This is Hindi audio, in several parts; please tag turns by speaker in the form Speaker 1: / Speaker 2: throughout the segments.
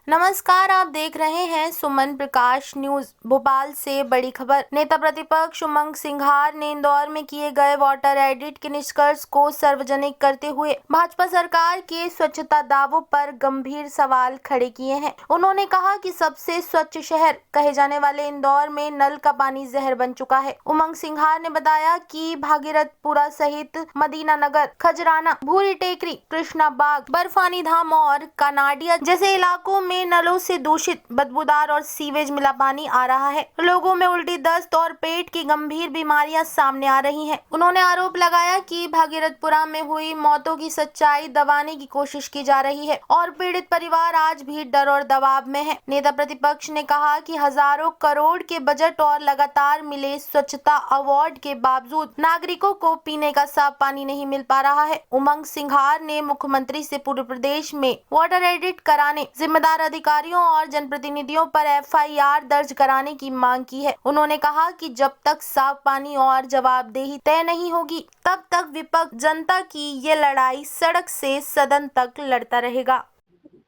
Speaker 1: नमस्कार, आप देख रहे हैं सुमन प्रकाश न्यूज। भोपाल से बड़ी खबर। नेता प्रतिपक्ष उमंग सिंघार ने इंदौर में किए गए वाटर एडिट के निष्कर्ष को सार्वजनिक करते हुए भाजपा सरकार के स्वच्छता दावों पर गंभीर सवाल खड़े किए हैं। उन्होंने कहा कि सबसे स्वच्छ शहर कहे जाने वाले इंदौर में नल का पानी जहर बन चुका है। उमंग सिंघार ने बताया कि भागीरथपुरा सहित मदीना नगर, खजराना, भूरी टेकरी, कृष्णा बाग, बर्फानी धाम और कनाडिया जैसे इलाकों में नलों से दूषित, बदबूदार और सीवेज मिला पानी आ रहा है। लोगों में उल्टी, दस्त और पेट की गंभीर बीमारियां सामने आ रही हैं। उन्होंने आरोप लगाया कि भागीरथपुरा में हुई मौतों की सच्चाई दबाने की कोशिश की जा रही है और पीड़ित परिवार आज भी डर और दबाव में है। नेता प्रतिपक्ष ने कहा कि हजारों करोड़ के बजट और लगातार मिले स्वच्छता अवार्ड के बावजूद नागरिकों को पीने का साफ पानी नहीं मिल पा रहा है। उमंग सिंघार ने मुख्यमंत्री से पूरे प्रदेश में वाटर एडिट कराने, जिम्मेदार अधिकारियों और जनप्रतिनिधियों पर एफआईआर दर्ज कराने की मांग की है। उन्होंने कहा कि जब तक साफ पानी और जवाबदेही तय नहीं होगी, तब तक विपक्ष जनता की ये लड़ाई सड़क से सदन तक लड़ता रहेगा।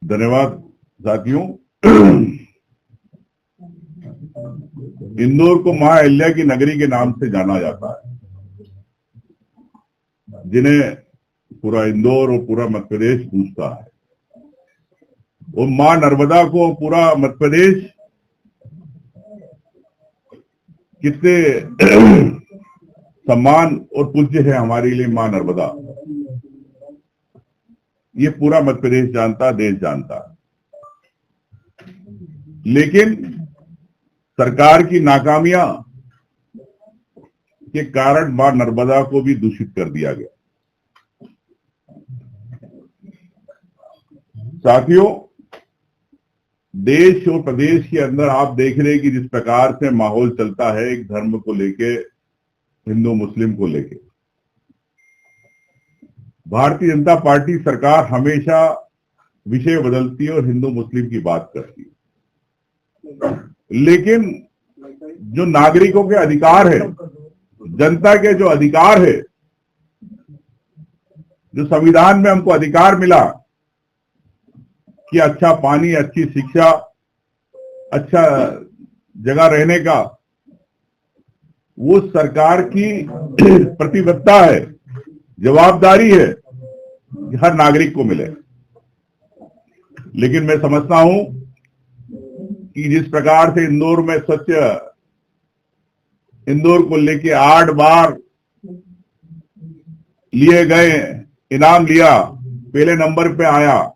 Speaker 2: धन्यवाद साथियों। इंदौर को मां अहिल्या की नगरी के नाम से जाना जाता है, जिन्हें पूरा इंदौर और पूरा मध्य प्रदेश पूजता है। और मां नर्मदा को पूरा मध्य प्रदेश कितने सम्मान और पूज्य है हमारे लिए मां नर्मदा, ये पूरा मध्य प्रदेश जानता, देश जानता। लेकिन सरकार की नाकामियां के कारण मां नर्मदा को भी दूषित कर दिया गया। साथियों, देश और प्रदेश के अंदर आप देख रहे हैं कि जिस प्रकार से माहौल चलता है एक धर्म को लेके, हिंदू मुस्लिम को लेके, भारतीय जनता पार्टी सरकार हमेशा विषय बदलती है और हिंदू मुस्लिम की बात करती है। लेकिन जो नागरिकों के अधिकार है, जनता के जो अधिकार है, जो संविधान में हमको अधिकार मिला कि अच्छा पानी, अच्छी शिक्षा, अच्छा जगह रहने का, वो सरकार की प्रतिबद्धता है, जवाबदारी है कि हर नागरिक को मिले। लेकिन मैं समझता हूं कि जिस प्रकार से इंदौर में स्वच्छ इंदौर को लेके 8 बार लिए गए, इनाम लिया, पहले नंबर पे आया,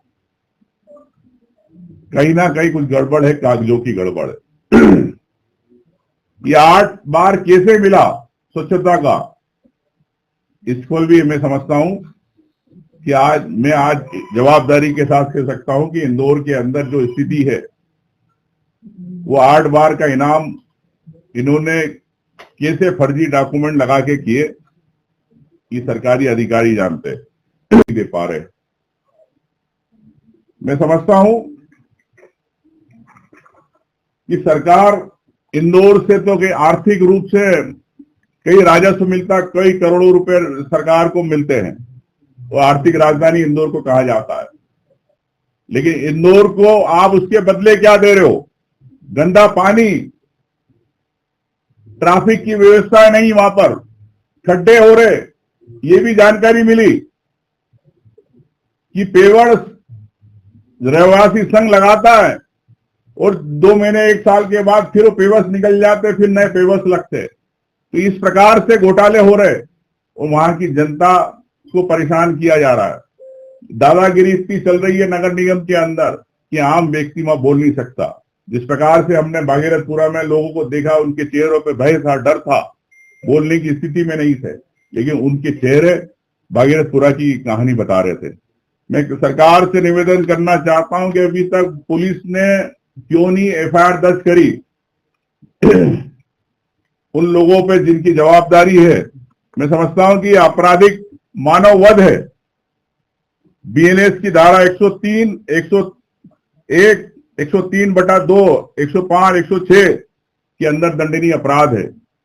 Speaker 2: कहीं ना कहीं कुछ गड़बड़ है, कागजों की गड़बड़ है। ये 8 बार कैसे मिला स्वच्छता का, इसको भी मैं समझता हूं कि आज जवाबदारी के साथ कह सकता हूं कि इंदौर के अंदर जो स्थिति है, वो 8 बार का इनाम इन्होंने कैसे फर्जी डॉक्यूमेंट लगा के किए, ये सरकारी अधिकारी जानते नहीं दे पा रहे। मैं समझता हूं कि सरकार इंदौर से तो आर्थिक रूप से कई राजस्व मिलता, कई करोड़ों रुपए सरकार को मिलते हैं, वो आर्थिक राजधानी इंदौर को कहा जाता है। लेकिन इंदौर को आप उसके बदले क्या दे रहे हो? गंदा पानी, ट्रैफिक की व्यवस्था नहीं, वहां पर खड्डे हो रहे। ये भी जानकारी मिली कि पेवर्स रहवासी संघ लगाता है और 2 महीने 1 साल के बाद फिर वो पेवर्स निकल जाते, फिर नए पेवर्स लगते। तो इस प्रकार से घोटाले हो रहे और वहां की जनता को परेशान किया जा रहा है। दादागिरी इतनी चल रही है नगर निगम के अंदर कि आम व्यक्ति वहां बोल नहीं सकता। जिस प्रकार से हमने भागीरथपुरा में लोगों को देखा, उनके चेहरों पे भय था, डर था, बोलने की स्थिति में नहीं थे, लेकिन उनके चेहरे भागीरथपुरा की कहानी बता रहे थे। मैं सरकार से निवेदन करना चाहता हूं कि अभी तक पुलिस ने क्यों नहीं एफआईआर दर्ज करी उन लोगों पे जिनकी जवाबदारी है। मैं समझता हूं कि आपराधिक मानव वध है। बीएनएस की धारा 103, 101, 103/2, 105, 106 के अंदर दंडनीय अपराध है।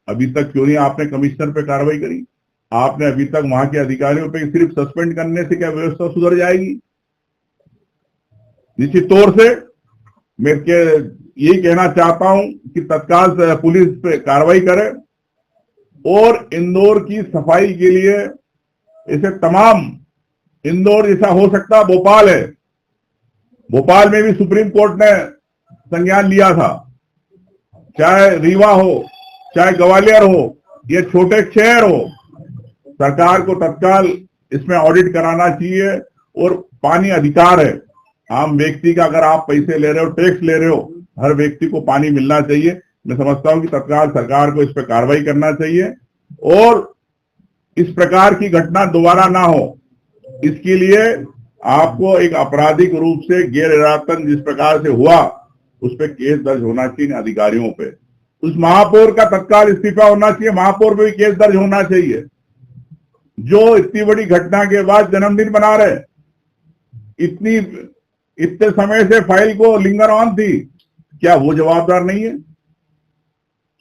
Speaker 2: अभी तक क्यों नहीं आपने कमिश्नर पे कार्रवाई करी? आपने अभी तक वहां के अधिकारियों पे सिर्फ सस्पेंड करने से क्या व्यवस्था सुधर जाएगी? निश्चित तौर से मैं यही कहना चाहता हूं कि तत्काल से पुलिस पे कार्रवाई करे और इंदौर की सफाई के लिए इसे तमाम, इंदौर जैसा हो सकता भोपाल है, भोपाल में भी सुप्रीम कोर्ट ने संज्ञान लिया था, चाहे रीवा हो चाहे ग्वालियर हो, ये छोटे शहर हो, सरकार को तत्काल इसमें ऑडिट कराना चाहिए। और पानी अधिकार है आम व्यक्ति का, अगर आप पैसे ले रहे हो, टैक्स ले रहे हो, हर व्यक्ति को पानी मिलना चाहिए। मैं समझता हूं कि तत्काल सरकार को इस पर कार्रवाई करना चाहिए और इस प्रकार की घटना दोबारा ना हो, इसके लिए आपको एक आपराधिक रूप से गैर इरादतन जिस प्रकार से हुआ उस पर केस दर्ज होना चाहिए अधिकारियों पे। उस महापौर का तत्काल इस्तीफा होना चाहिए, महापौर पे भी केस दर्ज होना चाहिए जो इतनी बड़ी घटना के बाद जन्मदिन मना रहे। इतने समय से फाइल को लिंगर ऑन थी, क्या वो जवाबदार नहीं है?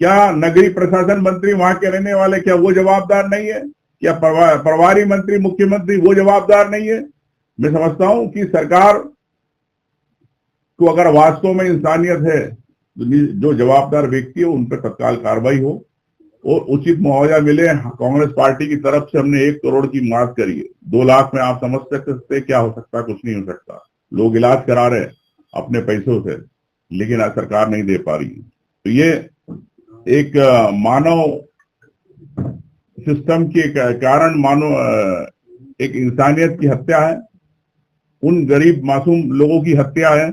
Speaker 2: क्या नगरीय प्रशासन मंत्री वहां के रहने वाले, क्या वो जवाबदार नहीं है? क्या प्रभारी मंत्री मुख्यमंत्री वो जवाबदार नहीं है? मैं समझता हूं कि सरकार को अगर वास्तव में इंसानियत है तो जो जवाबदार व्यक्ति है उन पर तत्काल कार्रवाई हो और उचित मुआवजा मिले। कांग्रेस पार्टी की तरफ से हमने 1 करोड़ की मांग करी है, 2 लाख में आप समझ सकते क्या हो सकता है? कुछ नहीं हो सकता। लोग इलाज करा रहे अपने पैसों से, लेकिन सरकार नहीं दे पा रही। तो ये एक मानव सिस्टम के कारण एक इंसानियत की हत्या है, उन गरीब मासूम लोगों की हत्या है